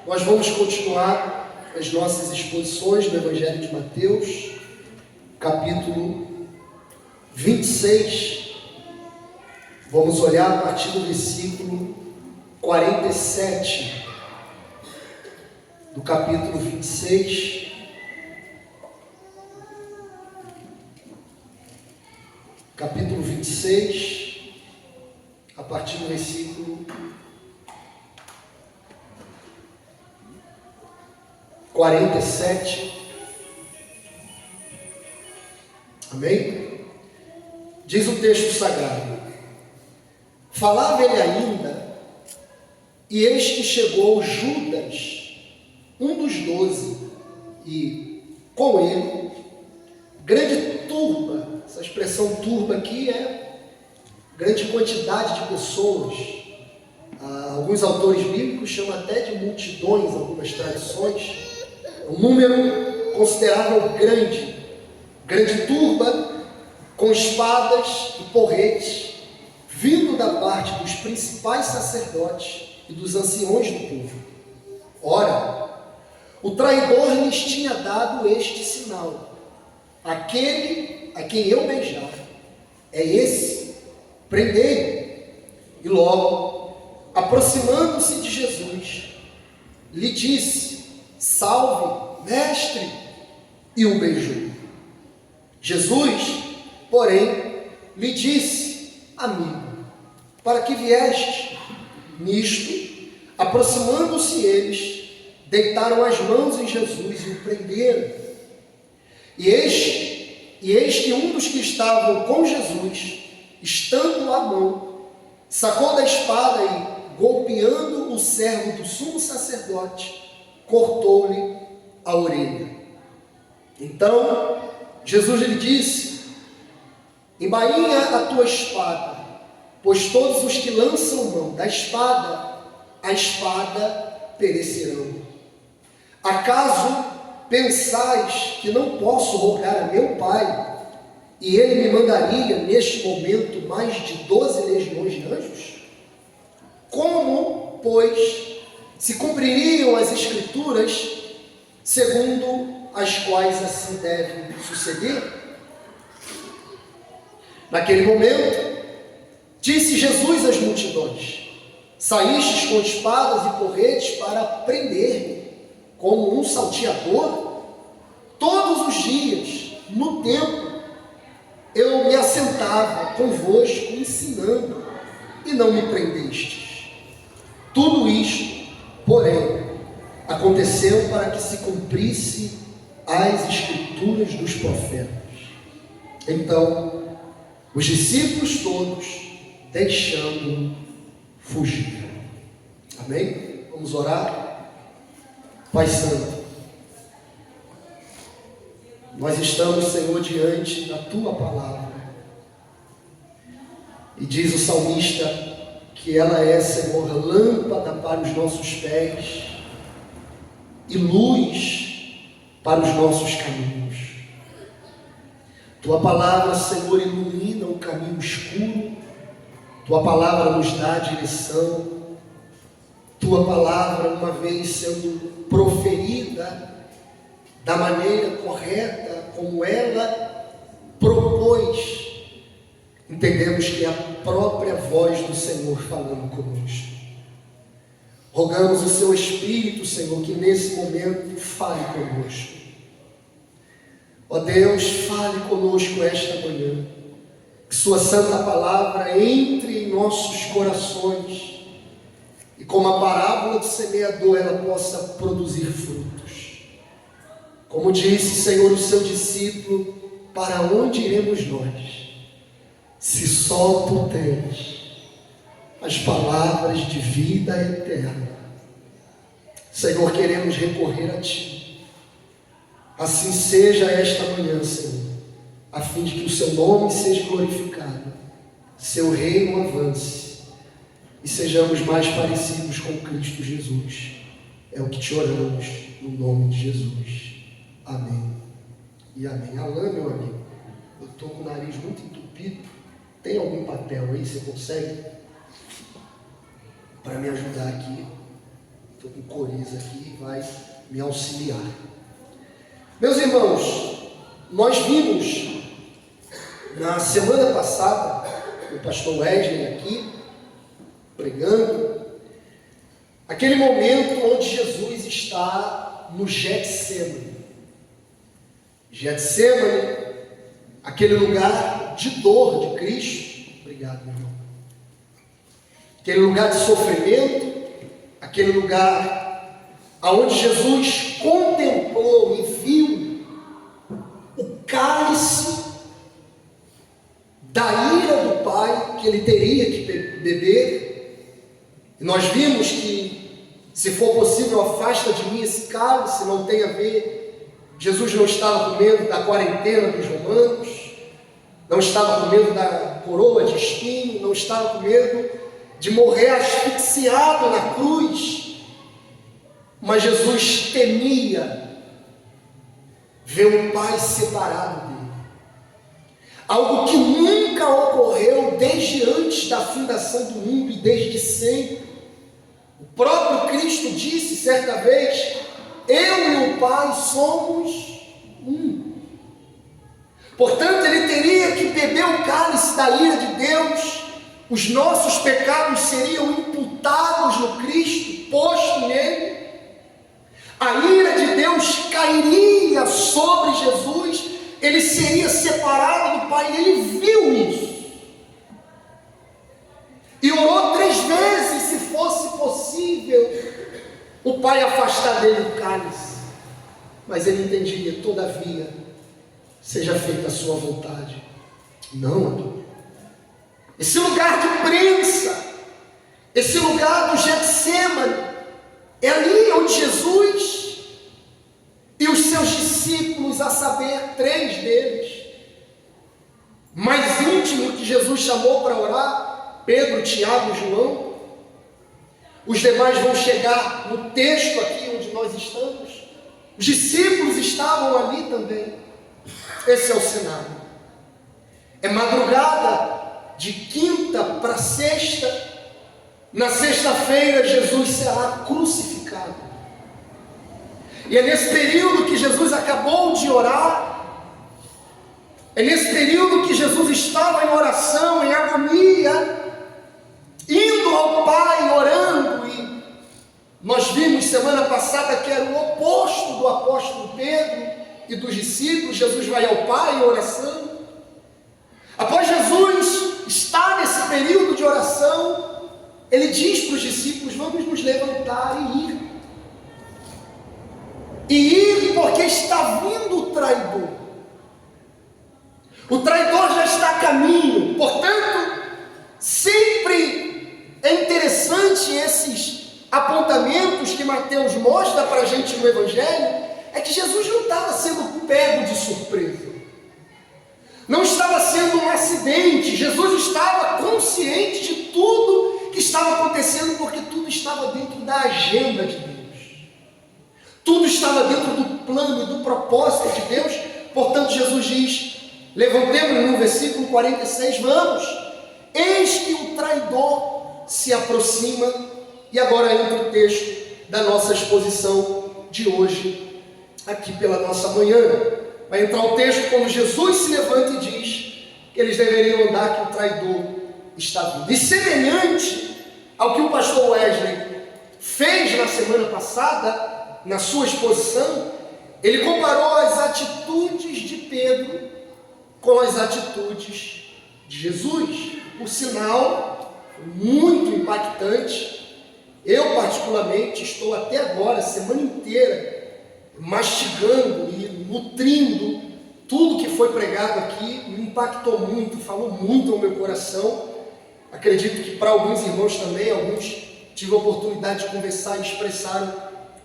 Nós vamos continuar as nossas exposições do Evangelho de Mateus, capítulo 26. Vamos olhar a partir do versículo 47 do capítulo 26. Capítulo 26, a partir do versículo 47. Amém? Diz o texto sagrado: falava ele ainda, e eis que chegou Judas, um dos 12, e com ele grande turba. Essa expressão turba aqui é grande quantidade de pessoas. Alguns autores bíblicos chamam até de multidões, algumas tradições. Um número considerável grande turba, com espadas e porretes, vindo da parte dos principais sacerdotes e dos anciões do povo. Ora, o traidor lhes tinha dado este sinal: aquele a quem eu beijar, é esse, prendei-o. E logo, aproximando-se de Jesus, lhe disse: salve, mestre, e o beijou. Jesus, porém, lhe disse: amigo, para que vieste? Nisto, aproximando-se eles, deitaram as mãos em Jesus e o prenderam. E eis que um dos que estavam com Jesus, estando à mão, sacou da espada e, golpeando o servo do sumo sacerdote, cortou-lhe a orelha. Então Jesus lhe disse: embainha a tua espada, pois todos os que lançam mão da espada, a espada perecerão. Acaso pensais que não posso rogar a meu Pai, e Ele me mandaria neste momento mais de 12 legiões de anjos? Como, pois, se cumpririam as Escrituras, segundo as quais assim deve suceder? Naquele momento, disse Jesus às multidões: saístes com espadas e porretes para prender-me, como um salteador? Todos os dias, no templo, eu me assentava convosco ensinando, e não me prendestes. Tudo isto, porém, aconteceu para que se cumprisse as Escrituras dos profetas. Então, os discípulos todos, deixando-o, fugiram. Amém? Vamos orar? Pai Santo, nós estamos, Senhor, diante da Tua palavra, e diz o salmista que ela é, Senhor, lâmpada para os nossos pés e luz para os nossos caminhos. Tua palavra, Senhor, ilumina o caminho escuro. Tua palavra nos dá direção. Tua palavra, uma vez sendo proferida da maneira correta, como ela propôs, entendemos que é a própria voz do Senhor falando conosco. Rogamos o Seu Espírito, Senhor, que nesse momento fale conosco. Ó Deus, fale conosco esta manhã. Que Sua Santa Palavra entre em nossos corações e, como a parábola do semeador, ela possa produzir frutos. Como disse, Senhor, o Seu discípulo: para onde iremos nós, se só Tu tens as palavras de vida eterna? Senhor, queremos recorrer a Ti. Assim seja esta manhã, Senhor, a fim de que o Seu nome seja glorificado, Seu reino avance e sejamos mais parecidos com Cristo Jesus. É o que te oramos, no nome de Jesus. Amém e amém. Alain, meu amigo, eu estou com o nariz muito entupido. Tem algum papel aí? Você consegue? Para me ajudar aqui. Estou com coriza aqui, vai me auxiliar. Meus irmãos, nós vimos na semana passada o pastor Wesley aqui pregando aquele momento onde Jesus está no Getsemane. Getsemane, aquele lugar de dor de Cristo. Obrigado, meu irmão. Aquele lugar de sofrimento, aquele lugar aonde Jesus contemplou e viu o cálice da ira do Pai que ele teria que beber. E nós vimos que, se for possível, afasta de mim esse cálice, não tem a ver. Jesus não estava com medo da quarentena dos romanos, não estava com medo da coroa de espinho, não estava com medo de morrer asfixiado na cruz, mas Jesus temia ver um Pai separado dele. Algo que nunca ocorreu desde antes da fundação do mundo e desde sempre. O próprio Cristo disse certa vez: eu e o Pai somos um. Portanto, ele teria que beber o cálice da ira de Deus. Os nossos pecados seriam imputados no Cristo, posto nele. A ira de Deus cairia sobre Jesus. Ele seria separado do Pai. Ele viu isso. E orou 3 vezes, se fosse possível, o Pai afastar dele o cálice. Mas ele entendia: todavia, seja feita a sua vontade. Não, Adão. Esse lugar de prensa, esse lugar do Getsemane, é ali onde Jesus e os seus discípulos, a saber, 3 deles, mais íntimo que Jesus chamou para orar, Pedro, Tiago e João. Os demais vão chegar no texto aqui onde nós estamos. Os discípulos estavam ali também. Esse é o cenário. É madrugada de quinta para sexta. Na sexta-feira Jesus será crucificado. E é nesse período que Jesus acabou de orar. É nesse período que Jesus estava em oração, em agonia, indo ao Pai, orando. E nós vimos semana passada que era o oposto do apóstolo Pedro e dos discípulos. Jesus vai ao Pai em oração. Após Jesus estar nesse período de oração, ele diz para os discípulos: vamos nos levantar e ir. E ir porque está vindo o traidor. O traidor já está a caminho. Portanto, sempre é interessante esses apontamentos que Mateus mostra para a gente no Evangelho. É que Jesus não estava sendo pego de surpresa. Não estava sendo um acidente. Jesus estava consciente de tudo que estava acontecendo, porque tudo estava dentro da agenda de Deus. Tudo estava dentro do plano e do propósito de Deus. Portanto, Jesus diz, levantemos no versículo 46, vamos. Eis que o traidor se aproxima. E agora entra o texto da nossa exposição de hoje, aqui pela nossa manhã. Vai entrar o texto quando Jesus se levanta e diz que eles deveriam andar, que o traidor está vindo. E semelhante ao que o pastor Wesley fez na semana passada, na sua exposição, ele comparou as atitudes de Pedro com as atitudes de Jesus. Por sinal, muito impactante. Eu particularmente estou até agora, a semana inteira, mastigando e nutrindo tudo que foi pregado aqui. Me impactou muito, falou muito ao meu coração. Acredito que para alguns irmãos também, alguns tive a oportunidade de conversar e expressaram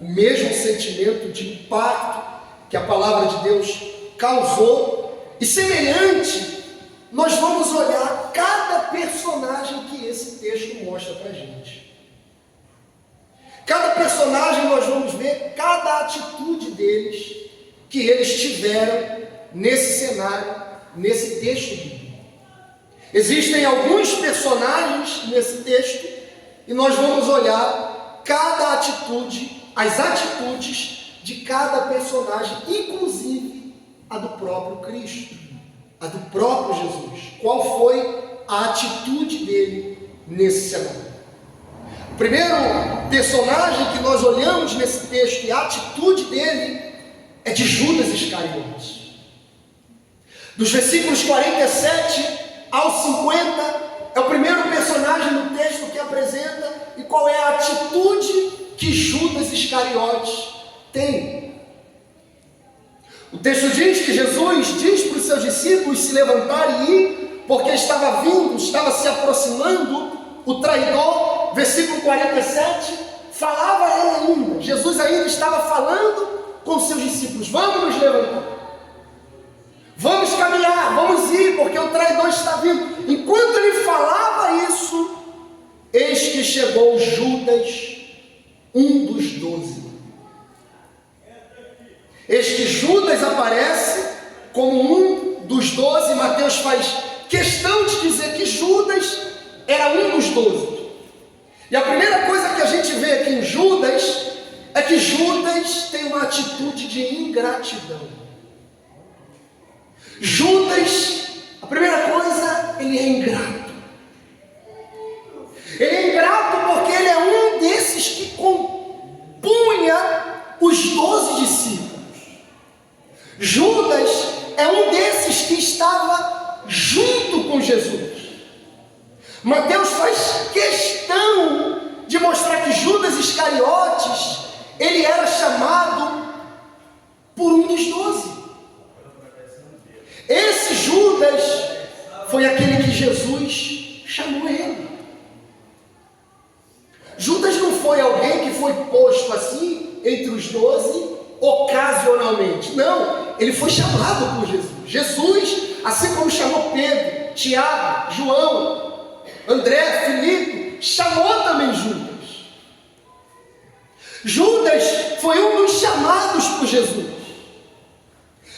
o mesmo sentimento de impacto que a palavra de Deus causou. E semelhante, nós vamos olhar cada personagem que esse texto mostra para a gente. Cada personagem nós vamos ver cada atitude deles que eles tiveram nesse cenário, nesse texto bíblico. Existem alguns personagens nesse texto e nós vamos olhar as atitudes de cada personagem, inclusive a do próprio Cristo, a do próprio Jesus. Qual foi a atitude dele nesse cenário? O primeiro personagem que nós olhamos nesse texto e a atitude dele é de Judas Iscariotes. Dos versículos 47 aos 50, é o primeiro personagem no texto que apresenta e qual é a atitude que Judas Iscariotes tem. O texto diz que Jesus diz para os seus discípulos se levantarem e ir, porque estava se aproximando o traidor. Versículo 47, falava ele ainda, Jesus ainda estava falando com seus discípulos: vamos nos levantar, vamos caminhar, vamos ir, porque o traidor está vindo. Enquanto ele falava isso, eis que chegou Judas, um dos 12. Eis que Judas aparece como um dos 12. Mateus faz questão de dizer que Judas era um dos 12. E a primeira coisa que a gente vê aqui em Judas é que Judas tem uma atitude de ingratidão. Judas, a primeira coisa, ele é ingrato. Ele é ingrato porque ele é um desses que compunha os 12 discípulos. Judas é um desses que estava junto com Jesus. Mateus faz questão de mostrar que Judas Iscariotes, ele era chamado por um dos 12. Esse Judas foi aquele que Jesus chamou ele. Judas não foi alguém que foi posto assim entre os 12 ocasionalmente. Não, ele foi chamado por Jesus. Jesus, assim como chamou Pedro, Tiago, João, André, Filipe, chamou também Judas. Judas foi um dos chamados por Jesus.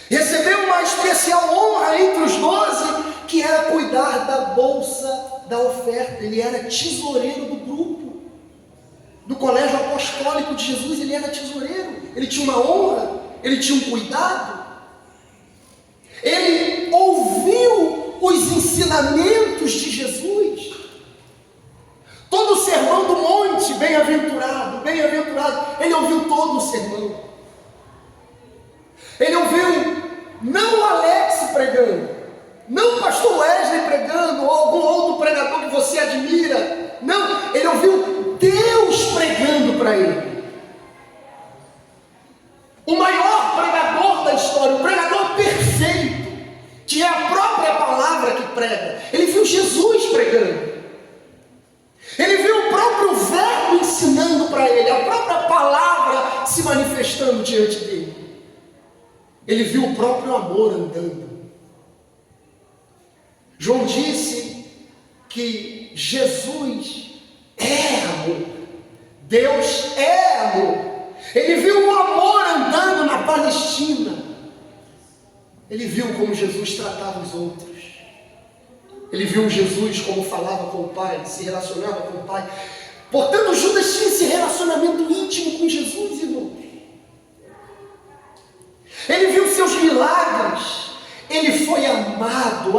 Recebeu uma especial honra entre os 12, que era cuidar da bolsa da oferta. Ele era tesoureiro do grupo, do colégio apostólico de Jesus. Ele era tesoureiro, ele tinha uma honra, ele tinha um cuidado. Ele ouviu os ensinamentos de Jesus. Todo o sermão do monte, bem-aventurado, bem-aventurado, ele ouviu todo o sermão. Ele ouviu não o Alex pregando, não o pastor Wesley pregando, ou algum outro pregador que você admira. Não, ele ouviu Deus pregando para ele. O maior pregador da história, o pregador perfeito, que é a própria palavra que prega. Ele viu Jesus pregando. Ele viu o próprio verbo ensinando para ele, a própria palavra se manifestando diante dele. Ele viu o próprio amor andando. João disse que Jesus é amor. Deus é amor. Ele viu o amor andando na Palestina. Ele viu como Jesus tratava os outros. Ele viu Jesus como falava com o Pai, se relacionava com o Pai. Portanto, Judas tinha esse relacionamento íntimo com Jesus, irmãos. Ele viu seus milagres. Ele foi amado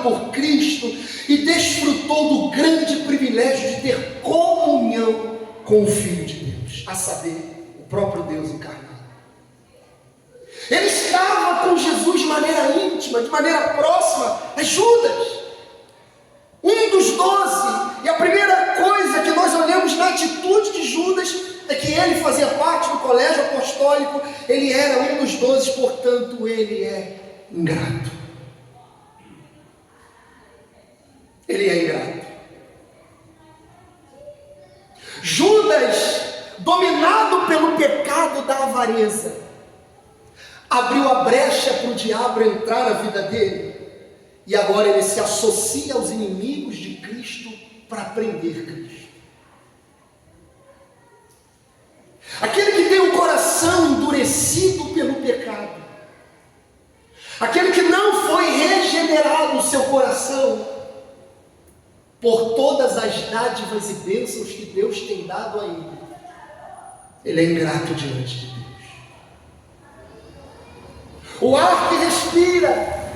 por Cristo e desfrutou do grande privilégio de ter comunhão com o Filho de Deus, a saber, o próprio Deus encarnado. Ele estava com Jesus de maneira íntima, de maneira próxima. É Judas, um dos 12. E a primeira coisa que nós olhamos na atitude de Judas é que ele fazia parte do colégio apostólico. Ele era um dos 12, portanto ele é ingrato. Ele é ingrato. Judas, dominado pelo pecado da avareza, abriu a brecha para o diabo entrar na vida dele. E agora ele se associa aos inimigos de Cristo para prender Cristo. Aquele que tem o coração endurecido pelo pecado, aquele que não foi regenerado o seu coração, por todas as dádivas e bênçãos que Deus tem dado a ele, ele é ingrato diante de Deus. O ar que respira,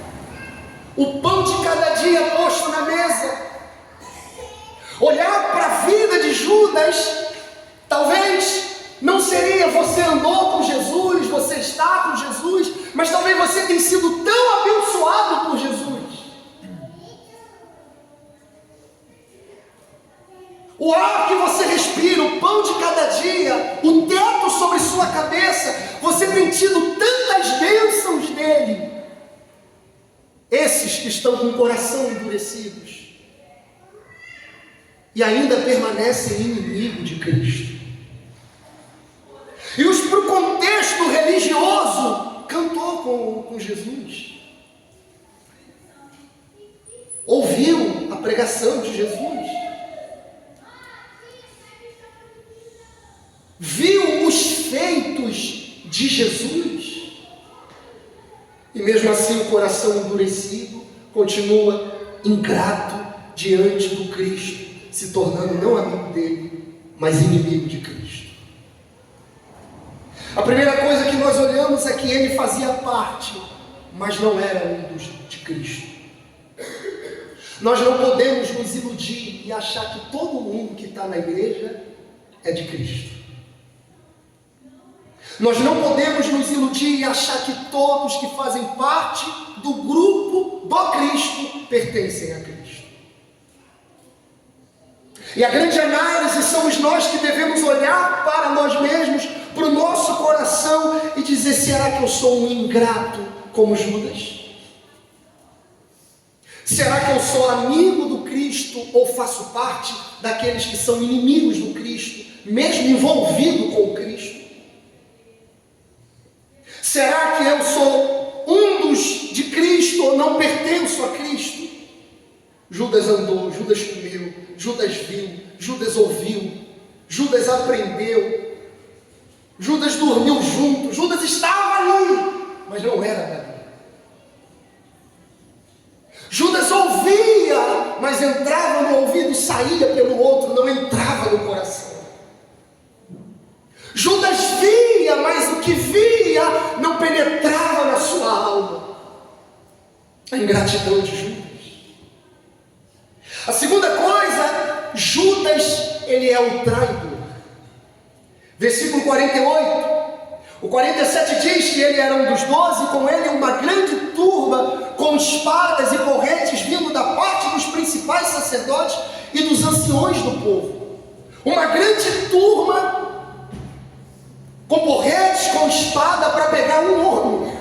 o pão de cada dia posto na mesa, olhar para a vida de Judas, talvez não seria você andou com Jesus, você está com Jesus, mas talvez você tenha sido tão abençoado por Jesus. O ar que você respira, o pão de cada dia, o teto sobre sua cabeça, você tem tido tantas bênçãos dele. Esses que estão com o coração endurecidos e ainda permanecem inimigos de Cristo. E os para o contexto religioso cantou com Jesus, ouviu a pregação de Jesus, viu os feitos de Jesus, e mesmo assim o coração endurecido continua ingrato diante do Cristo, se tornando não amigo dele, mas inimigo de Cristo. A primeira coisa que nós olhamos é que ele fazia parte, mas não era um de Cristo. Nós não podemos nos iludir e achar que todo mundo que está na igreja é de Cristo. Nós não podemos nos iludir e achar que todos que fazem parte do grupo do Cristo pertencem a Cristo. E a grande análise somos nós que devemos olhar para nós mesmos, para o nosso coração e dizer: será que eu sou um ingrato como Judas? Será que eu sou amigo do Cristo ou faço parte daqueles que são inimigos do Cristo, mesmo envolvido com o Cristo? Será que eu sou um dos de Cristo ou não pertenço a Cristo? Judas andou, Judas comeu, Judas viu, Judas ouviu, Judas aprendeu, Judas dormiu junto, Judas estava ali, mas não era dali. Judas ouvia, mas entrava no ouvido e saía pelo outro, não entrava no coração. Judas via, mas o que via não penetrava na sua alma. A ingratidão de Judas. A segunda coisa, Judas, ele é o traidor. Versículo 48. O 47 diz que ele era um dos 12, com ele uma grande turba, com espadas e porretes, vindo da parte dos principais sacerdotes e dos anciões do povo. Uma grande turma com porretes, com espada, para pegar um homem.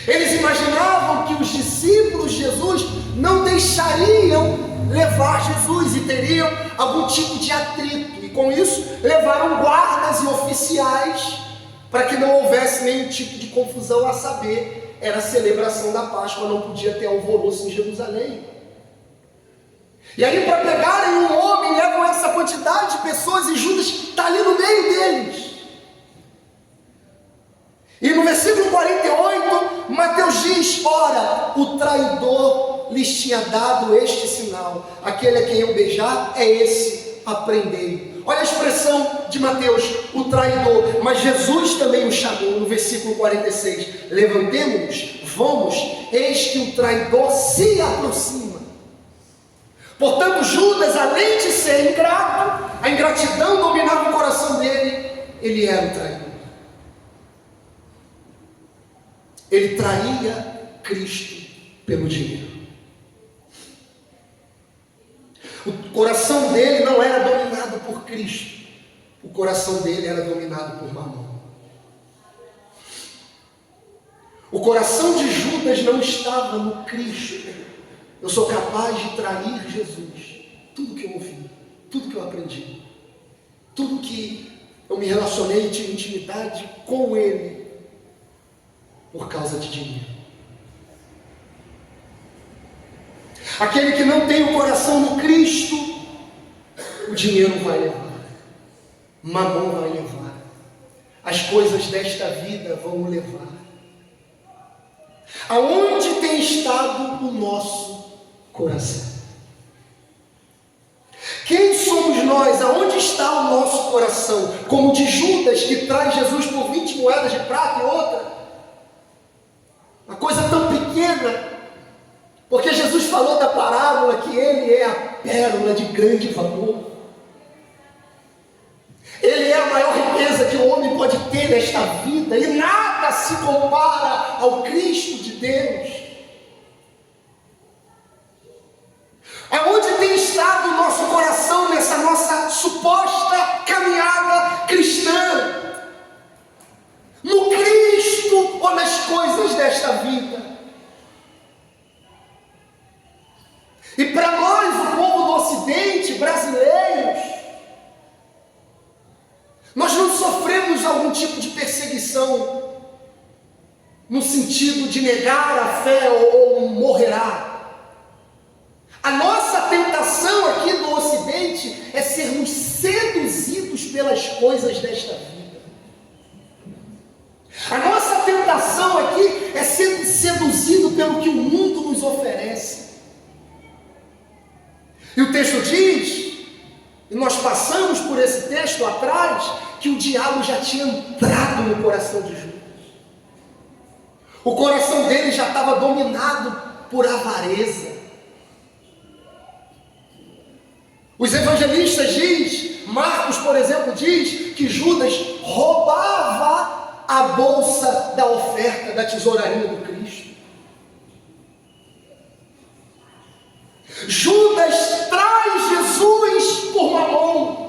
Eles imaginavam que os discípulos de Jesus não deixariam levar Jesus e teriam algum tipo de atrito, e com isso levaram guardas e oficiais para que não houvesse nenhum tipo de confusão, a saber, era a celebração da Páscoa, não podia ter alvoroço em Jerusalém. E aí, para pegarem um homem, levam essa quantidade de pessoas e Judas está ali no meio deles. E no versículo 48, Mateus diz: ora, o traidor lhes tinha dado este sinal: aquele a quem eu beijar é esse, aprendei. Olha a expressão de Mateus, o traidor, mas Jesus também o chamou no versículo 46: levantemo-nos, vamos, eis que o traidor se aproxima. Portanto, Judas, além de ser ingrato, a ingratidão dominava o coração dele, ele era o traidor. Ele traía Cristo pelo dinheiro. O coração dele não era dominado por Cristo, o coração dele era dominado por Mamon. O coração de Judas não estava no Cristo. Eu sou capaz de trair Jesus. Tudo que eu ouvi, tudo que eu aprendi, tudo que eu me relacionei, tive intimidade com Ele, por causa de dinheiro. Aquele que não tem o coração no Cristo, o dinheiro vai levar, Mamon vai levar, as coisas desta vida vão o levar. Aonde tem estado o nosso coração? Aonde está o nosso coração? Como o de Judas, que traz Jesus por 20 moedas de prata e outra. Uma coisa tão pequena. Porque Jesus falou da parábola que ele é a pérola de grande valor. Ele é a maior riqueza que o homem pode ter nesta vida. E nada se compara ao Cristo de Deus. Aonde tem estado o nosso coração nessa nossa suposta caminhada cristã? No Cristo ou nas coisas desta vida? E para nós, o povo do Ocidente, brasileiros, nós não sofremos algum tipo de perseguição no sentido de negar a fé ou morrerá. A nossa tentação aqui no Ocidente é sermos seduzidos pelas coisas desta vida. A nossa tentação aqui é ser seduzido pelo que o mundo nos oferece. E o texto diz, e nós passamos por esse texto atrás, que o diabo já tinha entrado no coração de Judas. O coração dele já estava dominado por avareza. Os evangelistas diz, Marcos, por exemplo, diz que Judas roubava a bolsa da oferta da tesouraria do Cristo. Judas traz Jesus por mamão.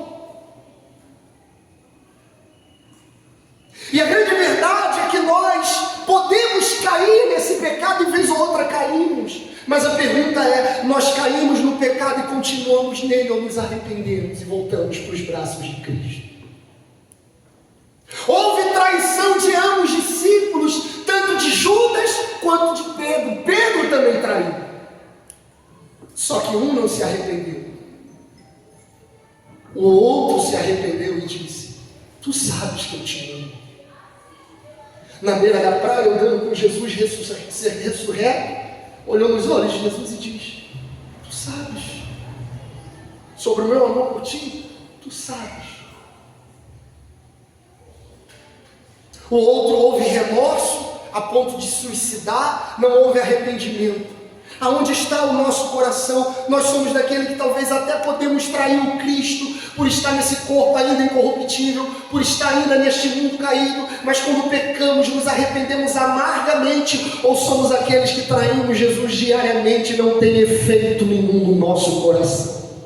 E a grande verdade é que nós podemos cair nesse pecado e vez ou outra caímos. Mas a pergunta é, nós caímos no pecado e continuamos nele ou nos arrependemos e voltamos para os braços de Cristo? Houve traição de ambos os discípulos, tanto de Judas quanto de Pedro. Pedro também traiu. Só que um não se arrependeu. O outro se arrependeu e disse, tu sabes que eu te amo. Na beira da praia, andando com Jesus ressurreto, olhou nos olhos de Jesus e diz, tu sabes sobre o meu amor por ti, tu sabes. O outro houve remorso a ponto de suicidar, não houve arrependimento. Aonde está o nosso coração? Nós somos daquele que talvez até podemos trair o Cristo, por estar nesse corpo ainda incorruptível, por estar ainda neste mundo caído, mas quando pecamos, nos arrependemos amargamente, ou somos aqueles que traímos Jesus diariamente e não tem efeito nenhum no nosso coração.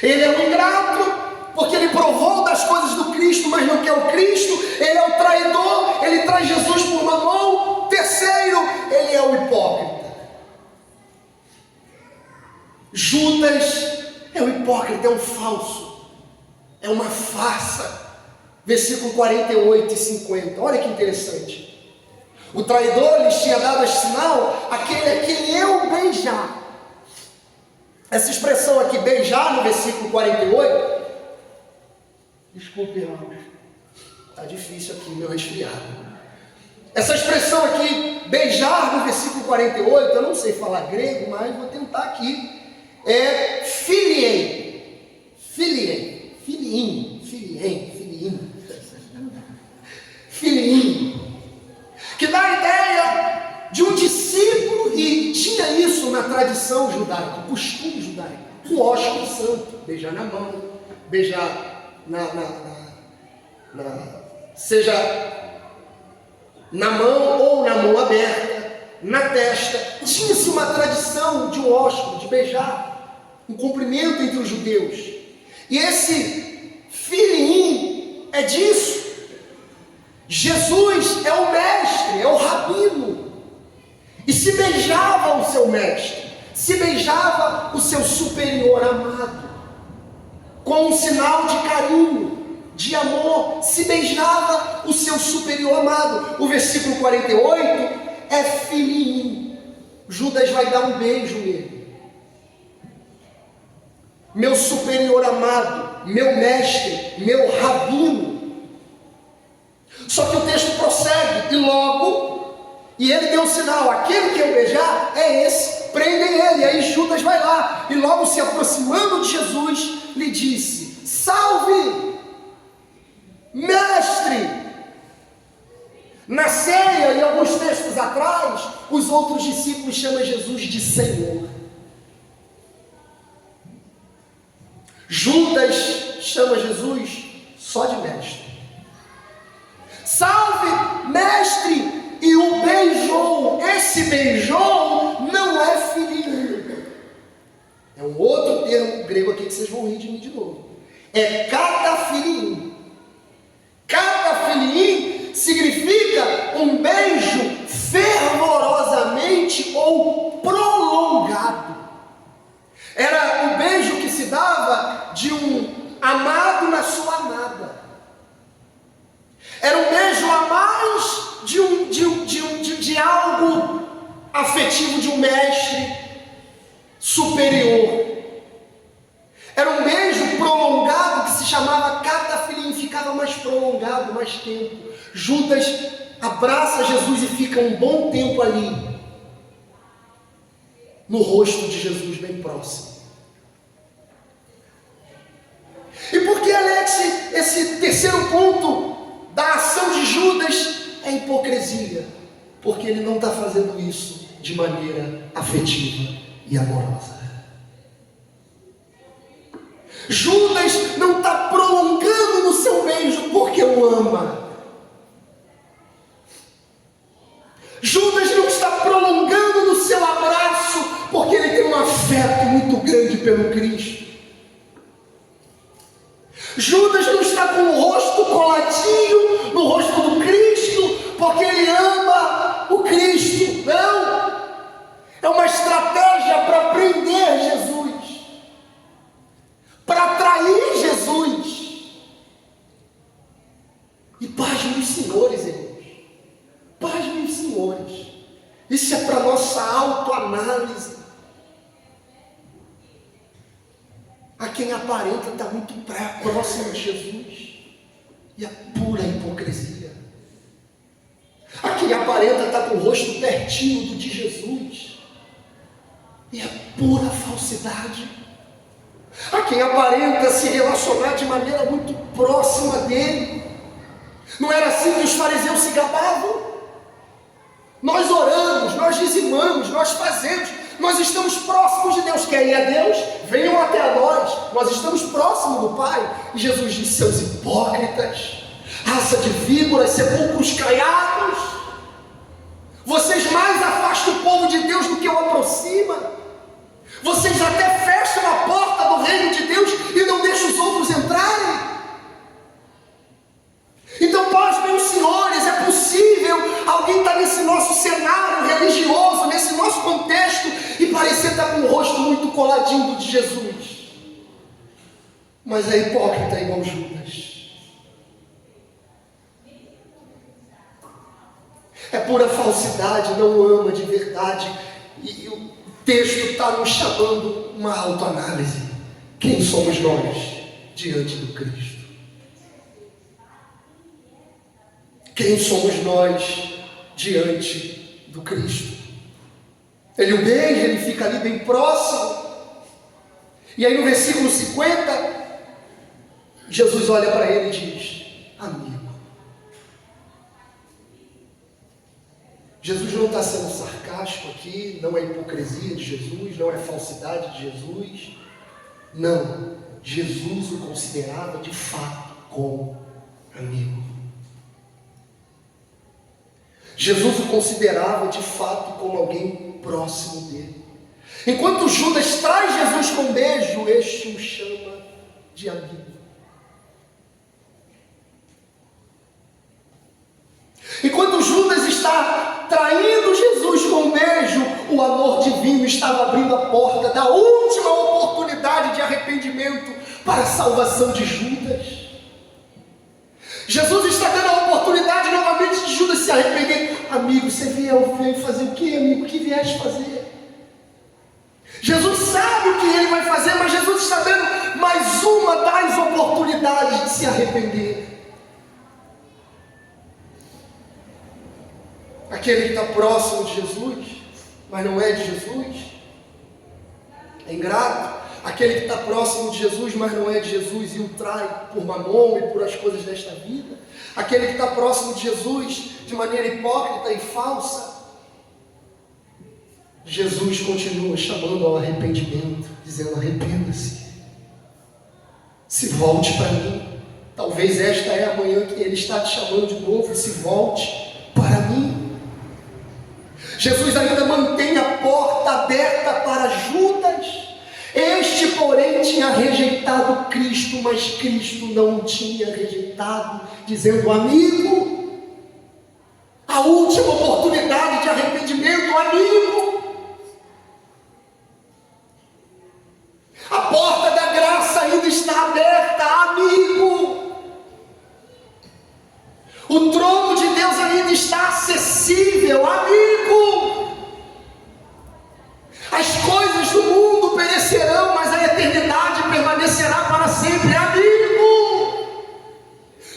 Ele é um ingrato, porque ele provou das coisas do Cristo, mas não quer o Cristo. Ele é o traidor, ele traz Jesus por mamão. Terceiro, ele é o hipócrita. Judas é um hipócrita, é um falso, é uma farsa. Versículo 48 e 50, olha que interessante. O traidor lhes tinha dado a sinal, aquele a quem eu beijar. Essa expressão aqui, beijar, no versículo 48, desculpe, irmãos, está difícil aqui, meu resfriado. Essa expressão aqui, beijar, no versículo 48, eu não sei falar grego, mas vou tentar aqui, é filien, que dá a ideia de um discípulo, e tinha isso na tradição judaica, costume judaico, o ósculo santo, beijar na mão, beijar seja na mão ou na mão aberta, na testa. Tinha-se uma tradição de um ósculo, de beijar, um cumprimento entre os judeus. E esse filhinho é disso. Jesus é o mestre, é o rabino. E se beijava o seu mestre, se beijava o seu superior amado, com um sinal de carinho, de amor, se beijava o seu superior amado. O versículo 48 é filhinho. Judas vai dar um beijo nele. Meu superior amado, meu mestre, meu rabino. Só que o texto prossegue, e logo, e ele deu um sinal, aquele que eu beijar é esse, prendem ele. ele. Aí Judas vai lá e logo se aproximando de Jesus, lhe disse: salve, mestre. Na ceia, e alguns textos atrás, os outros discípulos chamam Jesus de Senhor. Judas chama Jesus só de mestre. Salve, mestre! E o beijou. Esse beijou não é filhinho. É um outro termo grego aqui que vocês vão rir de mim de novo. É catafiliim. Catafiliim significa um beijo fervorosamente ou prolongado. Era o beijo que se dava de um amado na sua amada. Era um beijo a mais de algo afetivo de um mestre superior. Era um beijo prolongado que se chamava catafilim, ficava mais prolongado, mais tempo. Judas abraça Jesus e fica um bom tempo ali, no rosto de Jesus, bem próximo. E por que, Alex, esse terceiro ponto da ação de Judas é hipocrisia? Porque ele não está fazendo isso de maneira afetiva e amorosa. Judas não está prolongando no seu beijo porque o ama. Judas não está prolongando no seu abraço porque ele tem um afeto muito grande pelo Cristo. Judas não está com o rosto coladinho no rosto do Cristo porque ele ama o Cristo. Não! É uma estratégia para prender Jesus, para atrair Jesus. E paz, meus senhores, irmãos, paz, meus senhores, isso é para nossa autoanálise. A quem aparenta estar muito próximo de Jesus, e é pura hipocrisia. A quem aparenta estar com o rosto pertinho do de Jesus, e é pura falsidade. A quem aparenta se relacionar de maneira muito próxima dele. Não era assim que os fariseus se gabavam? Nós oramos, nós dizimamos, nós fazemos, nós estamos próximos de Deus. Querem a Deus? Venham até nós estamos próximos do Pai. E Jesus disse: seus hipócritas, raça de víboras, sepulcros caiados, vocês mais afastam o povo de Deus do que o aproximam. Vocês até fecham a porta do reino de Deus e não deixam os outros entrarem. Então, paz, meus senhores, é possível alguém estar nesse nosso cenário religioso, nesse nosso contexto, e parecer estar com o rosto muito coladinho do de Jesus, mas é hipócrita igual Judas. É pura falsidade, não ama de verdade. E o texto está nos chamando uma autoanálise. Quem somos nós diante do Cristo? Quem somos nós diante do Cristo? Ele o beija, ele fica ali bem próximo. E aí no versículo 50, Jesus olha para ele e diz: amigo. Jesus não está sendo sarcástico aqui, não é hipocrisia de Jesus, não é falsidade de Jesus. Não, Jesus o considerava de fato como amigo. Jesus o considerava de fato como alguém próximo dele. Enquanto Judas traz Jesus com beijo, este o chama de amigo. Enquanto Judas está traindo Jesus com beijo, o amor divino estava abrindo a porta da última oportunidade de arrependimento para a salvação de Judas. Jesus está dando a oportunidade novamente de Judas se arrepender. Amigo, você veio fazer o que, amigo? O que vieste fazer? Jesus sabe o que ele vai fazer, mas Jesus está dando mais uma das oportunidades de se arrepender. Aquele que está próximo de Jesus, mas não é de Jesus, é ingrato. Aquele que está próximo de Jesus, mas não é de Jesus e o trai por mamon e por as coisas desta vida. Aquele que está próximo de Jesus de maneira hipócrita e falsa. Jesus continua chamando ao arrependimento, dizendo: arrependa-se, se volte para mim. Talvez esta é a manhã que Ele está te chamando de novo, se volte para mim. Jesus ainda mantém a porta aberta para Judas. Este, porém, tinha rejeitado Cristo, mas Cristo não o tinha rejeitado, dizendo: amigo, a última oportunidade de arrependimento, amigo. A porta da graça ainda está aberta, amigo. O trono de Deus ainda está acessível, amigo. As coisas do mundo perecerão, mas a eternidade permanecerá para sempre, amigo.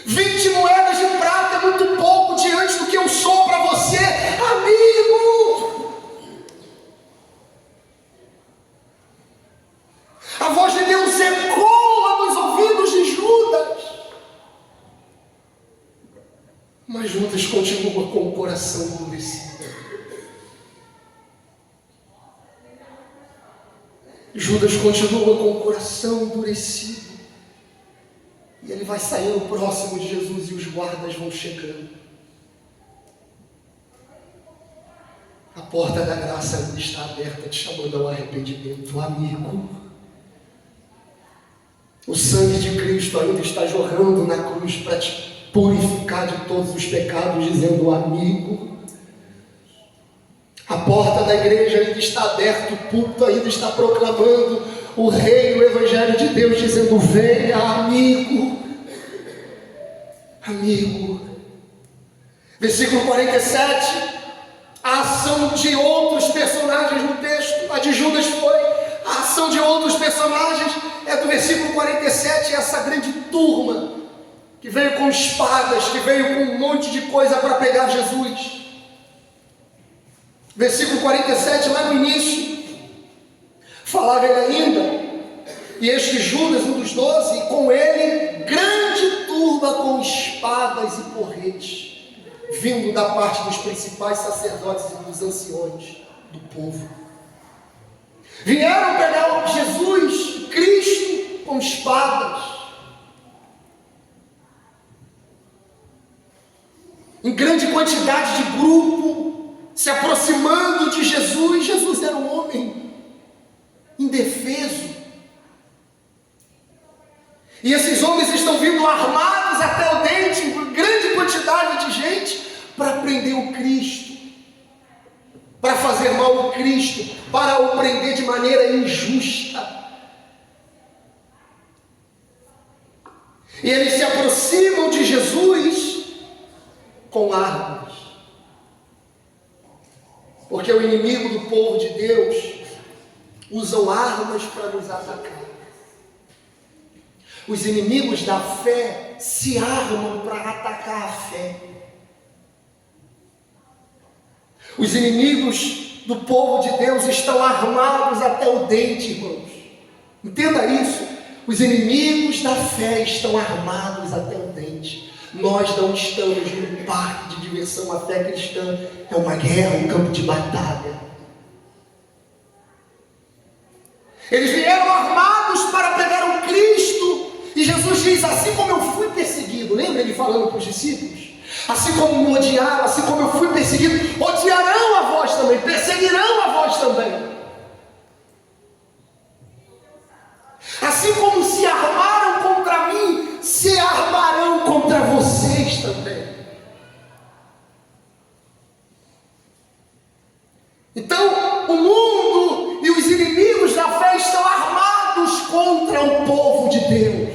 20 moedas de prata é muito pouco diante do que eu sou para você, amigo. A voz de Deus ecoa nos ouvidos de Judas, mas Judas continua com o coração endurecido. Judas continua com o coração endurecido. E ele vai saindo próximo de Jesus e os guardas vão chegando. A porta da graça ainda está aberta, te chamando ao arrependimento, amigo. O sangue de Cristo ainda está jorrando na cruz para te purificar de todos os pecados, dizendo: amigo. A porta da igreja ainda está aberta, o púlpito ainda está proclamando o reino, o evangelho de Deus, dizendo: venha, amigo. Amigo. Versículo 47, a ação de outros personagens no texto, a de Judas foi, a ação de outros personagens é do versículo 47, essa grande turma que veio com espadas, que veio com um monte de coisa para pegar Jesus. Versículo 47, lá no início, falava ele ainda, e eis que Judas, um dos 12, e com ele grande turba com espadas e porretes, vindo da parte dos principais sacerdotes e dos anciões do povo. Vieram pegar Jesus, Cristo, com espadas, em grande quantidade de grupo, se aproximando de Jesus. Jesus era um homem indefeso. E esses homens estão vindo armados até o dente, com grande quantidade de gente, para prender o Cristo, para fazer mal ao Cristo, para o prender de maneira injusta. E eles se aproximam de Jesus com armas. Porque o inimigo do povo de Deus usam armas para nos atacar. Os inimigos da fé se armam para atacar a fé. Os inimigos do povo de Deus estão armados até o dente, irmãos. Entenda isso. Os inimigos da fé estão armados até o dente. Nós não estamos num parque de diversão. A fé cristã é uma guerra, um campo de batalha. Eles vieram armados para pegar o Cristo. E Jesus diz: assim como eu fui perseguido, lembra ele falando para os discípulos? Assim como me odiaram, assim como eu fui perseguido, odiarão a vós também, perseguirão a vós também. Assim como se armaram contra mim, se armarão contra vocês também. Então, o mundo e os inimigos da fé estão armados contra o povo de Deus.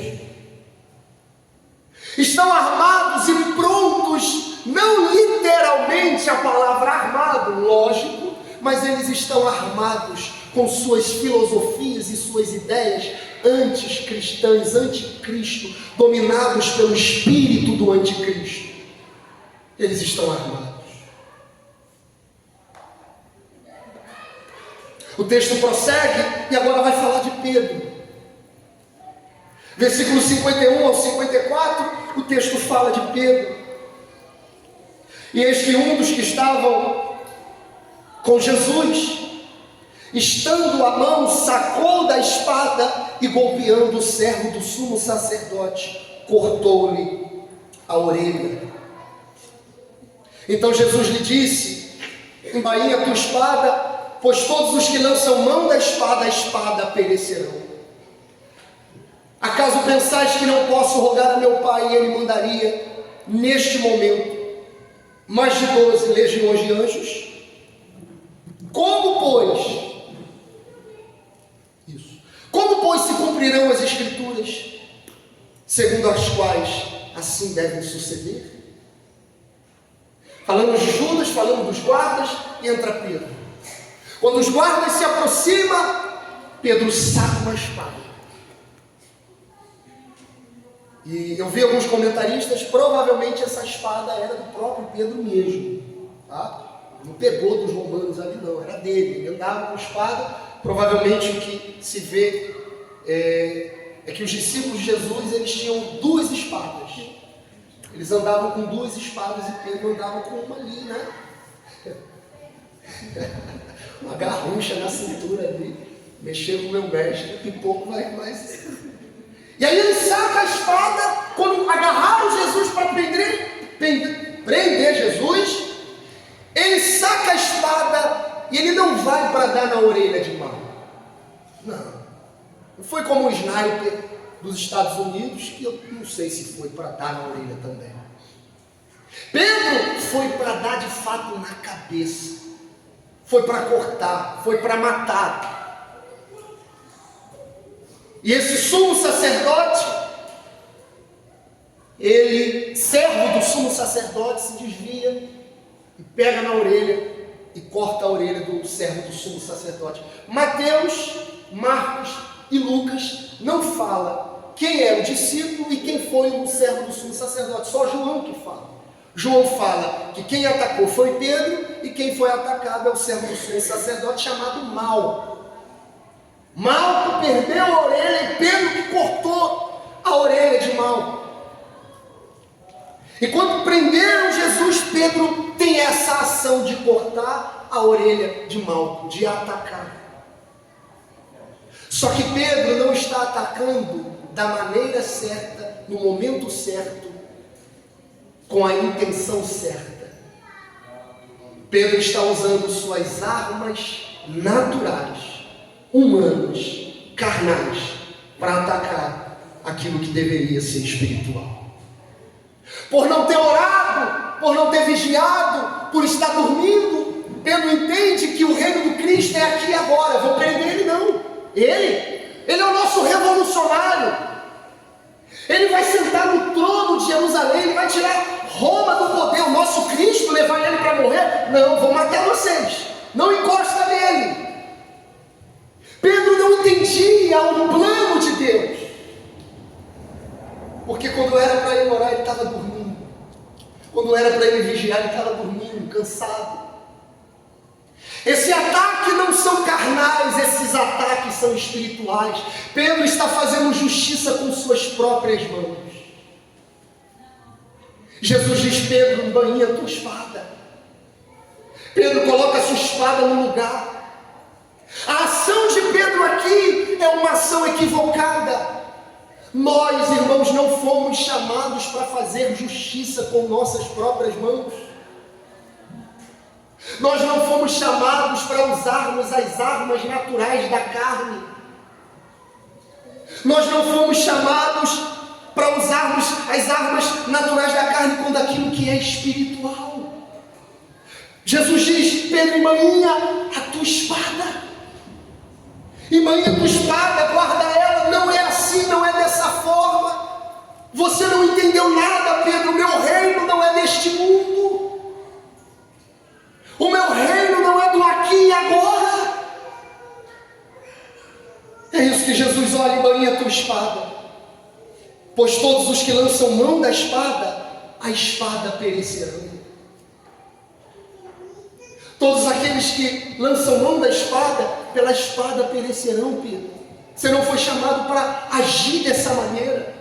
Estão armados e prontos, não literalmente a palavra armado, lógico, mas eles estão armados com suas filosofias e suas ideias anticristãs, anticristo, dominados pelo espírito do anticristo. Eles estão armados. O texto prossegue e agora vai falar de Pedro. Versículo 51 ao 54, o texto fala de Pedro. E eis que um dos que estavam com Jesus, estando a mão, sacou da espada e golpeando o servo do sumo sacerdote, cortou-lhe a orelha. Então Jesus lhe disse: embainha a tua espada, pois todos os que lançam mão da espada, a espada perecerão. Acaso pensais que não posso rogar a meu Pai e Ele mandaria, neste momento, mais de 12 legiões de anjos? Como, pois, se cumprirão as Escrituras, segundo as quais assim devem suceder? Falando de Judas, falando dos guardas, e entra Pedro. Quando os guardas se aproximam, Pedro saca uma espada. E eu vi alguns comentaristas, provavelmente essa espada era do próprio Pedro mesmo, tá? Não pegou dos romanos ali não, era dele, ele andava com espada. Provavelmente o que se vê é que os discípulos de Jesus, eles tinham duas espadas, eles andavam com duas espadas e Pedro andava com uma ali, né? Uma garrucha na cintura ali, mexer com o meu mestre, e pouco vai mais. E aí ele saca a espada. Quando agarraram Jesus para prender Jesus, ele saca a espada e ele não vai para dar na orelha de mal. Não foi como um sniper dos Estados Unidos, que eu não sei se foi para dar na orelha também. Pedro foi para dar de fato na cabeça, foi para cortar, foi para matar. E esse sumo sacerdote, ele, servo do sumo sacerdote, se desvia e pega na orelha e corta a orelha do servo do sumo sacerdote. Mateus, Marcos e Lucas não falam quem é o discípulo e quem foi o servo do sumo sacerdote, só João que fala. João fala que quem atacou foi Pedro e quem foi atacado é o servo do sumo sacerdote chamado Malco. Malco perdeu a orelha e Pedro que cortou a orelha de Malco. E quando prenderam Jesus, Pedro tem essa ação de cortar a orelha de Malco, de atacar. Só que Pedro não está atacando da maneira certa, no momento certo, com a intenção certa. Pedro está usando suas armas naturais, humanos, carnais, para atacar aquilo que deveria ser espiritual. Por não ter orado, por não ter vigiado, por estar dormindo, Pedro entende que o reino do Cristo é aqui e agora. Vou prender ele não. Ele é o nosso revolucionário. Ele vai sentar no trono de Jerusalém, ele vai tirar Roma do poder. O nosso Cristo, levar ele para morrer? Não, vou matar vocês. Não encosta nele. Pedro não entendia o plano de Deus, porque quando era para ele orar, ele estava dormindo. Quando era para ele vigiar, ele estava dormindo, cansado. Esse ataque não são carnais, esses ataques são espirituais. Pedro está fazendo justiça com suas próprias mãos. Jesus diz: Pedro, embainha a tua espada. Pedro coloca a sua espada no lugar. A ação de Pedro aqui é uma ação equivocada. Nós, irmãos, não fomos chamados para fazer justiça com nossas próprias mãos. Nós não fomos chamados para usarmos as armas naturais da carne. Nós não fomos chamados para usarmos as armas naturais da carne com daquilo que é espiritual. Jesus diz: Pedro, embainha a tua espada. Embainha a tua espada, guarda ela. Não é assim, não é dessa forma. Você não entendeu nada, Pedro. O meu reino não é deste mundo. O meu reino não é do aqui e agora. É isso que Jesus olha: embainha a tua espada, pois todos os que lançam mão da espada, a espada perecerão. Todos aqueles que lançam mão da espada pela espada perecerão, Pedro. Você não foi chamado para agir dessa maneira.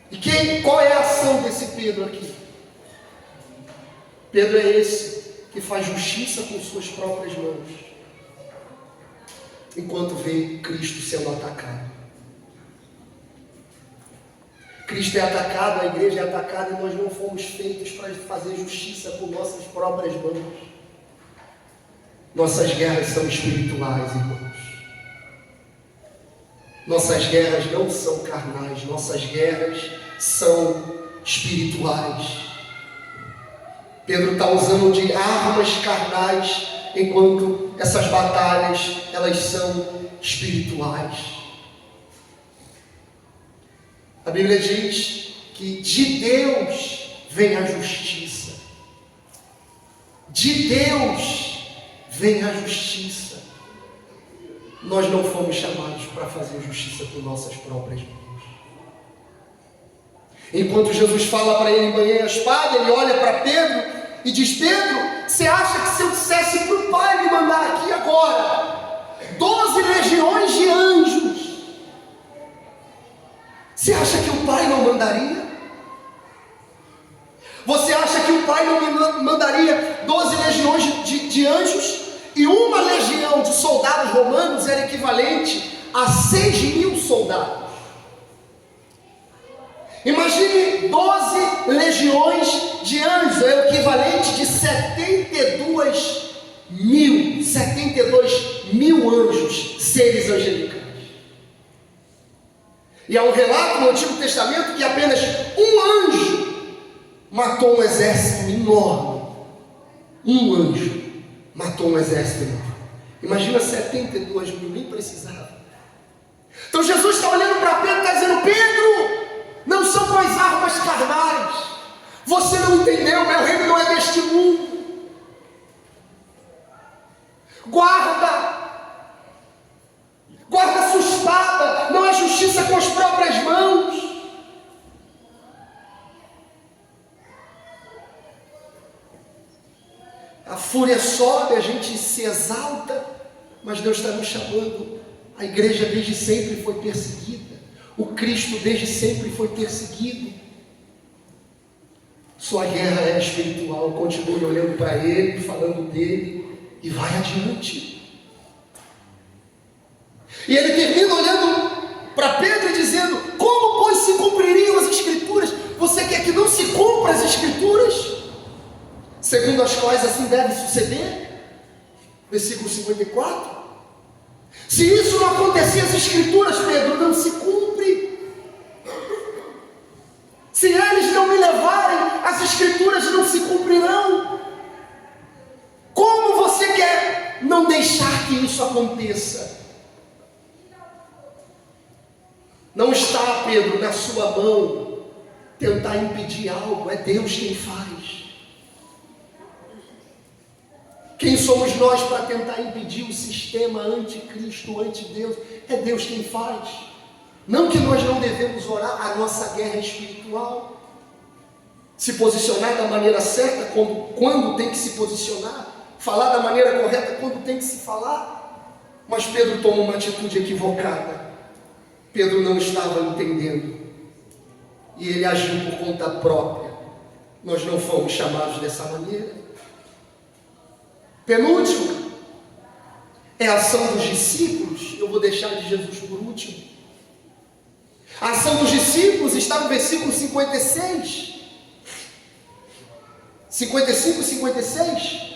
E qual é a ação desse Pedro aqui? Pedro é esse que faz justiça com suas próprias mãos, enquanto vê Cristo sendo atacado. Cristo é atacado, a igreja é atacada, e nós não fomos feitos para fazer justiça com nossas próprias mãos. Nossas guerras são espirituais, irmãos. Nossas guerras não são carnais, nossas guerras são espirituais. Pedro está usando de armas carnais, enquanto essas batalhas, elas são espirituais. A Bíblia diz que de Deus vem a justiça. De Deus vem a justiça. Nós não fomos chamados para fazer justiça com nossas próprias mãos. Enquanto Jesus fala para ele, embanhei a espada, ele olha para Pedro e diz: Pedro, você acha que se eu dissesse para o Pai me mandar aqui agora 12 legiões de anjos, você acha que o Pai não mandaria? Você acha que o Pai não me mandaria 12 legiões de anjos? E uma legião de soldados romanos era equivalente a 6.000 soldados. Imagine 12 legiões de anjos, é o equivalente de 72 mil anjos, seres angelicais. E há um relato no Antigo Testamento que apenas um anjo matou um exército enorme. Um anjo matou um exército enorme. Imagina 72 mil, nem precisava. Então Jesus está olhando para Pedro e está dizendo: Pedro, não são com as armas carnais. Você não entendeu, meu reino não é deste mundo. Guarda sua espada, não é justiça com as próprias mãos. A fúria sobe, a gente se exalta, mas Deus está nos chamando. A igreja desde sempre foi perseguida. O Cristo desde sempre foi perseguido. Sua guerra é espiritual. Continue olhando para Ele, falando dele, e vai adiante. E ele termina olhando para Pedro e dizendo: como, pois, se cumpririam as Escrituras? Você quer que não se cumpra as Escrituras? Segundo as quais assim deve suceder? Versículo 54. Se isso não acontecer, as Escrituras, Pedro, não se cumpre. Se eles não me levarem, as Escrituras não se cumprirão. Como você quer não deixar que isso aconteça? Não está, Pedro, na sua mão tentar impedir algo. É Deus quem faz. Quem somos nós para tentar impedir o sistema anticristo, anti-Deus? É Deus quem faz. Não que nós não devemos orar, a nossa guerra é espiritual. Se posicionar da maneira certa quando tem que se posicionar. Falar da maneira correta quando tem que se falar. Mas Pedro toma uma atitude equivocada. Pedro não estava entendendo. E ele agiu por conta própria. Nós não fomos chamados dessa maneira. Penúltimo, é a ação dos discípulos. Eu vou deixar de Jesus por último. A ação dos discípulos está no versículo 56. 55 e 56.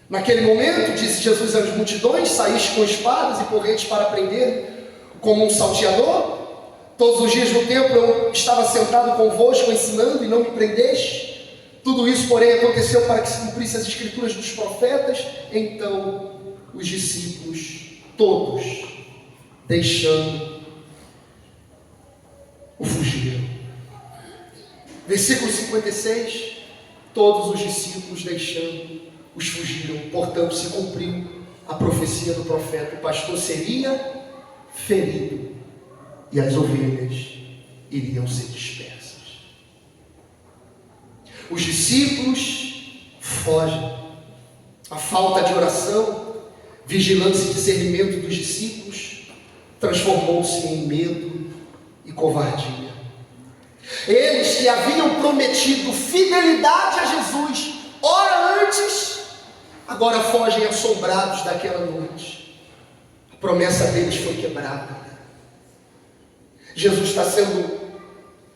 Naquele momento, disse Jesus às multidões: saíste com espadas e porretes para prender, como um salteador? Todos os dias no templo eu estava sentado convosco, ensinando, e não me prendeste. Tudo isso, porém, aconteceu para que se cumprisse as escrituras dos profetas. Então os discípulos, todos, deixando, o fugiram. Versículo 56. Todos os discípulos, deixando, os fugiram. Portanto, se cumpriu a profecia do profeta: o pastor seria ferido e as ovelhas iriam ser dispersas. Os discípulos fogem. A falta de oração, vigilância e discernimento dos discípulos transformou-se em medo e covardia. Eles que haviam prometido fidelidade a Jesus hora antes, agora fogem assombrados daquela noite. A promessa deles foi quebrada. Jesus está sendo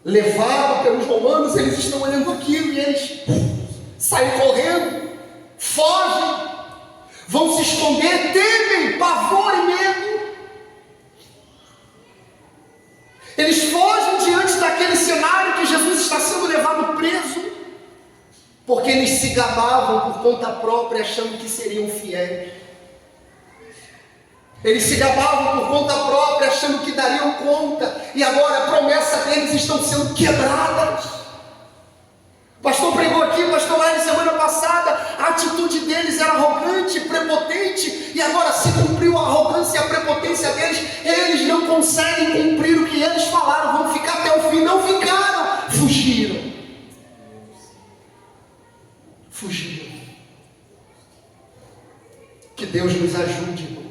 levado pelos romanos, eles estão olhando aquilo e eles saem correndo, fogem, vão se esconder, temem, pavor e medo. Eles fogem diante daquele cenário que Jesus está sendo levado preso, porque eles se gabavam por conta própria, achando que seriam fiéis. Eles se gabavam por conta própria, achando que dariam conta, e agora a promessa deles estão sendo quebradas. O pastor pregou aqui, pastor lá na semana passada, a atitude deles era arrogante, prepotente, e agora se cumpriu a arrogância e a prepotência deles, eles não conseguem cumprir o que eles falaram, vão ficar até o fim, não ficaram, fugiram. Fugiram. Que Deus nos ajude, irmãos.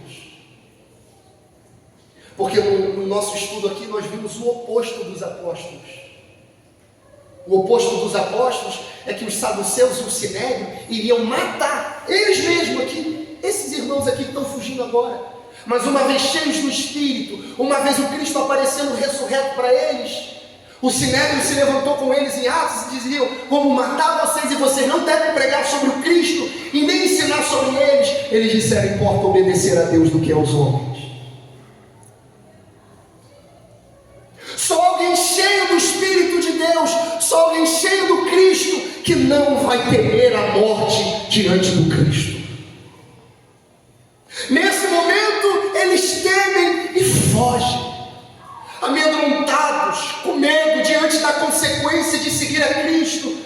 Porque no nosso estudo aqui nós vimos o oposto dos apóstolos. O oposto dos apóstolos é que os saduceus e o sinédrio iriam matar eles mesmos aqui, esses irmãos aqui que estão fugindo agora. Mas uma vez cheios do Espírito, uma vez o Cristo aparecendo ressurreto para eles, o sinédrio se levantou com eles em Atos e diziam: como matar vocês, e vocês não devem pregar sobre o Cristo e nem ensinar sobre eles. Eles disseram: importa obedecer a Deus do que aos homens. Só alguém cheio do Espírito de Deus, só alguém cheio do Cristo, que não vai temer a morte diante do Cristo. Nesse momento, eles temem e fogem, amedrontados, com medo diante da consequência de seguir a Cristo.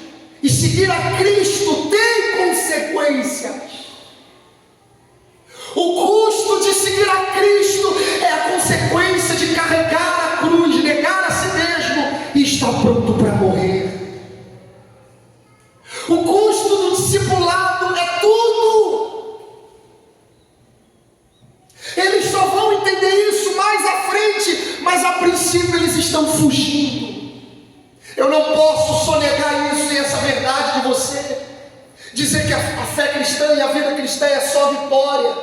E seguir a Cristo tem consequências. O custo de seguir a Cristo é a consequência de carregar a cruz, negar a si mesmo e estar pronto para morrer. O custo do discipulado é tudo. Eles só vão entender isso mais à frente, mas a princípio eles estão fugindo. Eu não posso sonegar isso e essa verdade de você, dizer que a fé cristã e a vida cristã é só vitória,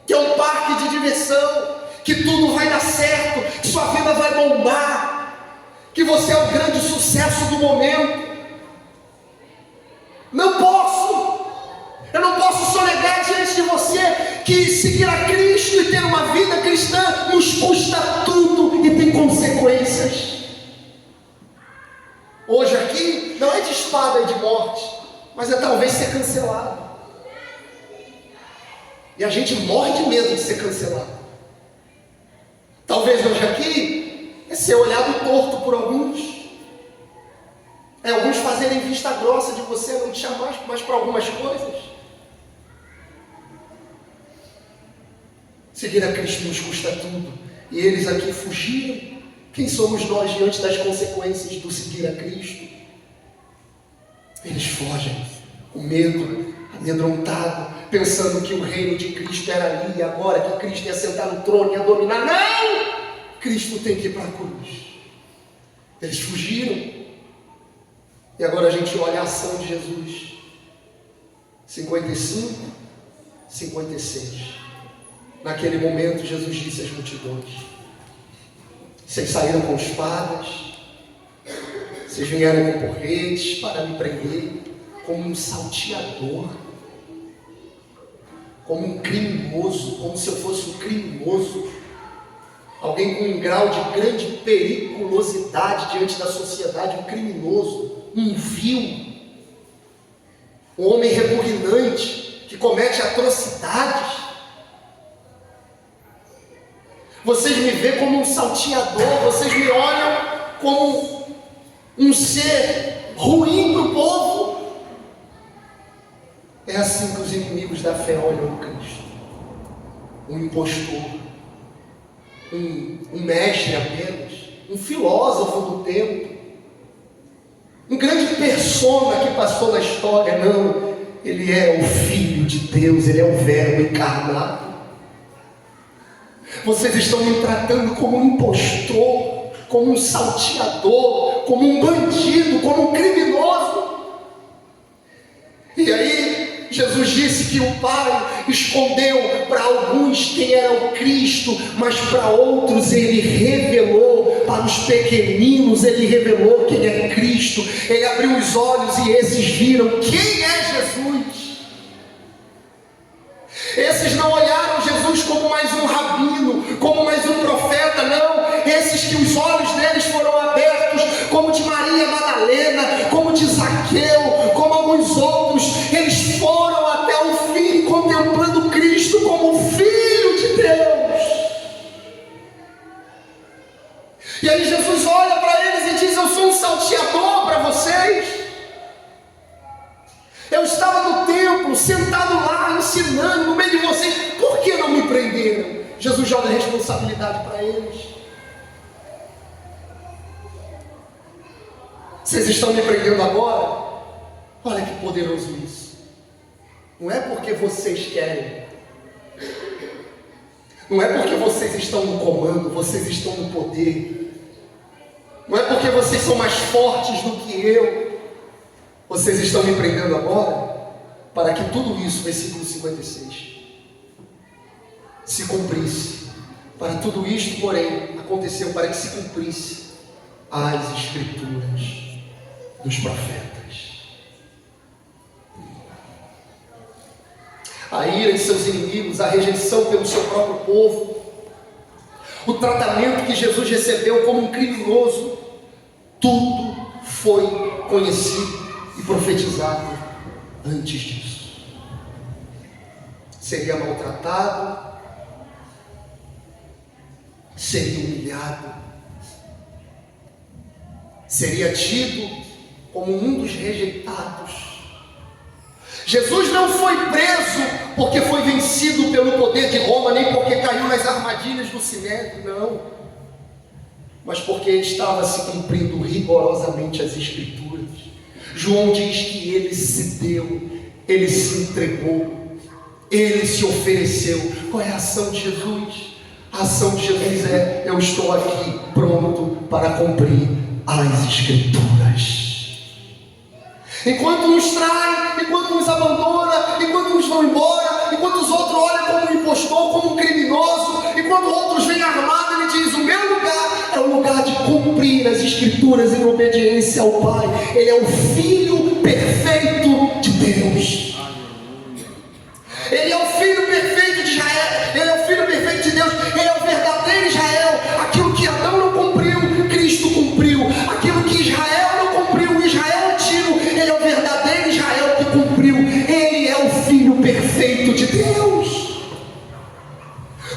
que é um parque de diversão, que tudo vai dar certo, que sua vida vai bombar, que você é o grande sucesso do momento. Não posso, eu não posso sonegar diante de você que seguir a Cristo e ter uma vida cristã nos custa tudo e tem consequências. Hoje aqui não é de espada e de morte, mas é talvez ser cancelado. E a gente morre de medo de ser cancelado. Talvez hoje aqui é ser olhado torto por alguns. É alguns fazerem vista grossa de você, não te chamar mais para algumas coisas. Seguir a Cristo nos custa tudo. E eles aqui fugiram. Quem somos nós diante das consequências do seguir a Cristo? Eles fogem com medo, amedrontado, pensando que o reino de Cristo era ali e agora, que Cristo ia sentar no trono e ia dominar. Não! Cristo tem que ir para a cruz. Eles fugiram. E agora a gente olha a ação de Jesus. 55, 56. Naquele momento Jesus disse às multidões: vocês saíram com espadas, vocês vieram com porretes para me prender, como um salteador, como um criminoso, como se eu fosse um criminoso, alguém com um grau de grande periculosidade diante da sociedade, um criminoso, um vil, um homem repugnante que comete atrocidades. Vocês me veem como um salteador, vocês me olham como um ser ruim para o povo. É assim que os inimigos da fé olham o Cristo. Um impostor, um mestre apenas, um filósofo do tempo, um grande persona que passou na história. Não, Ele é o Filho de Deus, Ele é o Verbo encarnado. Vocês estão me tratando como um impostor, como um salteador, como um bandido, como um criminoso. E aí, Jesus disse que o Pai escondeu para alguns quem era o Cristo, mas para outros Ele revelou, para os pequeninos Ele revelou quem é Cristo. Ele abriu os olhos e esses viram quem é Jesus. Esses não olharam Jesus como mais um rabino, como mais um profeta, não. Esses que os olhos deles foram abertos, como de Maria Madalena, como de Zaqueu, como alguns outros, eles foram até o fim contemplando Cristo como o Filho de Deus. E aí Jesus olha para eles e diz: eu sou um salteador para vocês. Eu estava no templo, sentado lá, ensinando no meio de vocês. Por que não me prenderam? Jesus joga a responsabilidade para eles. Vocês estão me prendendo agora? Olha que poderoso isso. Não é porque vocês querem. Não é porque vocês estão no comando, vocês estão no poder. Não é porque vocês são mais fortes do que eu. Vocês estão me prendendo agora para que tudo isso, versículo 56, se cumprisse. Para tudo isto, porém, aconteceu para que se cumprisse as Escrituras dos profetas. A ira de seus inimigos, a rejeição pelo seu próprio povo, o tratamento que Jesus recebeu como um criminoso, tudo foi conhecido e profetizado antes disso. Seria maltratado, seria humilhado, seria tido como um dos rejeitados. Jesus não foi preso porque foi vencido pelo poder de Roma, nem porque caiu nas armadilhas do Sinédrio, não, mas porque estava se cumprindo rigorosamente as Escrituras. João diz que ele se deu, ele se entregou, ele se ofereceu. Qual é a ação de Jesus? A ação de Jesus é: eu estou aqui pronto para cumprir as Escrituras. Enquanto nos trai, enquanto nos abandona, enquanto nos vão embora, enquanto os outros olham como um impostor, como um criminoso, enquanto outros vêm armados, ele diz: o meu lugar é o lugar de cumprir as Escrituras em obediência ao Pai. Ele é o Filho perfeito de Deus. Ele é o Filho perfeito de Israel. Ele é o Filho perfeito de Deus. Ele é o verdadeiro Israel. Aquilo que Adão não cumpriu, Cristo cumpriu. Aquilo que Israel não cumpriu, Israel antigo, ele é o verdadeiro Israel que cumpriu. Ele é o Filho perfeito de Deus.